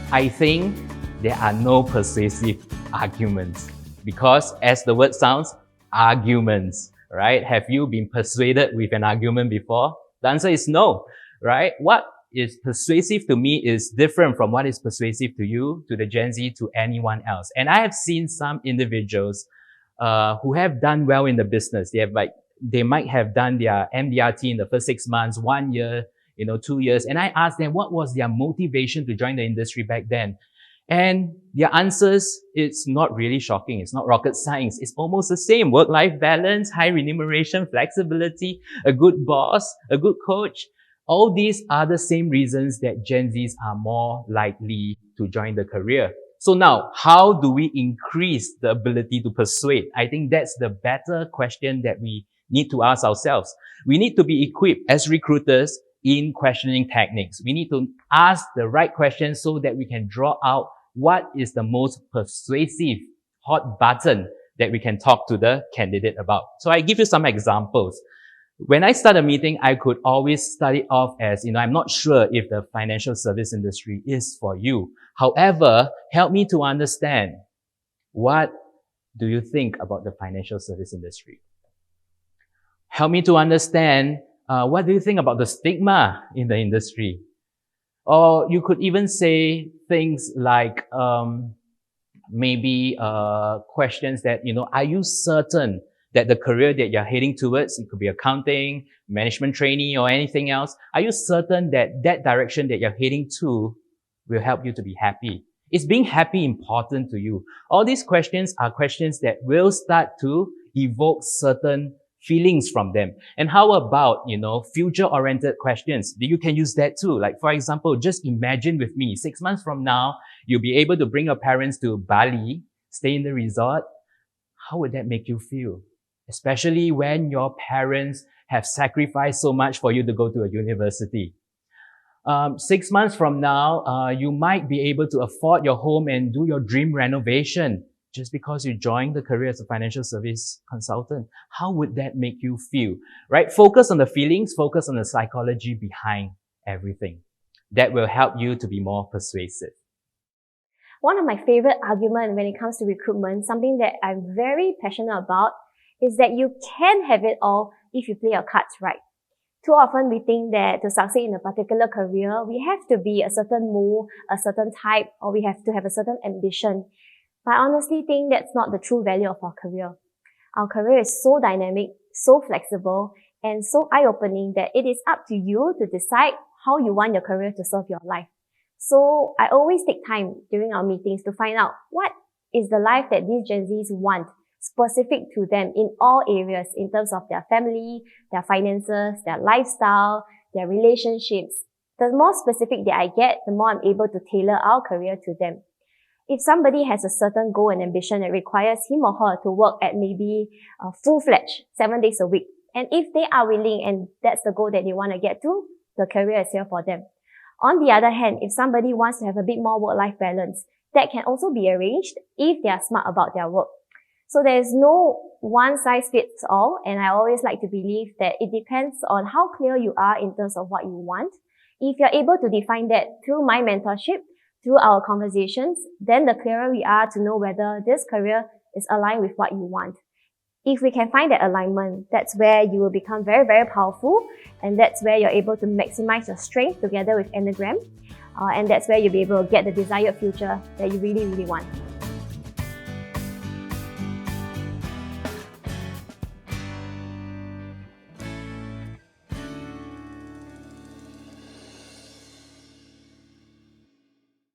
I think there are no persuasive arguments because, as the word sounds, arguments, right? Have you been persuaded with an argument before? The answer is no, right? What is persuasive to me is different from what is persuasive to you, to the Gen Z, to anyone else. And I have seen some individuals who have done well in the business. They might have done their MDRT in the first 6 months, 1 year, 2 years. And I asked them what was their motivation to join the industry back then. And their answers, it's not really shocking. It's not rocket science. It's almost the same. Work-life balance, high remuneration, flexibility, a good boss, a good coach. All these are the same reasons that Gen Zs are more likely to join the career. So now, how do we increase the ability to persuade? I think that's the better question that we need to ask ourselves. We need to be equipped as recruiters in questioning techniques. We need to ask the right questions so that we can draw out what is the most persuasive hot button that we can talk to the candidate about. So I give you some examples. When I start a meeting, I could always start it off as, I'm not sure if the financial service industry is for you. However, help me to understand, what do you think about the financial service industry? Help me to understand, what do you think about the stigma in the industry? Or you could even say things like, maybe questions that, are you certain that the career that you're heading towards, it could be accounting, management trainee, or anything else, are you certain that that direction that you're heading to will help you to be happy? Is being happy important to you? All these questions are questions that will start to evoke certain feelings from them. And how about, future-oriented questions? You can use that too. Like, for example, just imagine with me, 6 months from now, you'll be able to bring your parents to Bali, stay in the resort. How would that make you feel? Especially when your parents have sacrificed so much for you to go to a university. 6 months from now, you might be able to afford your home and do your dream renovation just because you joined the career as a financial service consultant. How would that make you feel? Right? Focus on the feelings, focus on the psychology behind everything. That will help you to be more persuasive. One of my favorite arguments when it comes to recruitment, something that I'm very passionate about, is that you can have it all if you play your cards right. Too often we think that to succeed in a particular career, we have to be a certain mold, a certain type, or we have to have a certain ambition. But I honestly think that's not the true value of our career. Our career is so dynamic, so flexible, and so eye-opening that it is up to you to decide how you want your career to serve your life. So I always take time during our meetings to find out what is the life that these Gen Zs want, specific to them in all areas in terms of their family, their finances, their lifestyle, their relationships. The more specific that I get, the more I'm able to tailor our career to them. If somebody has a certain goal and ambition that requires him or her to work at maybe full-fledged 7 days a week, and if they are willing and that's the goal that they want to get to, the career is here for them. On the other hand, if somebody wants to have a bit more work-life balance, that can also be arranged if they are smart about their work. So there is no one-size-fits-all, and I always like to believe that it depends on how clear you are in terms of what you want. If you're able to define that through my mentorship, through our conversations, then the clearer we are to know whether this career is aligned with what you want. If we can find that alignment, that's where you will become very, very powerful, and that's where you're able to maximize your strength together with Enneagram, and that's where you'll be able to get the desired future that you really, really want.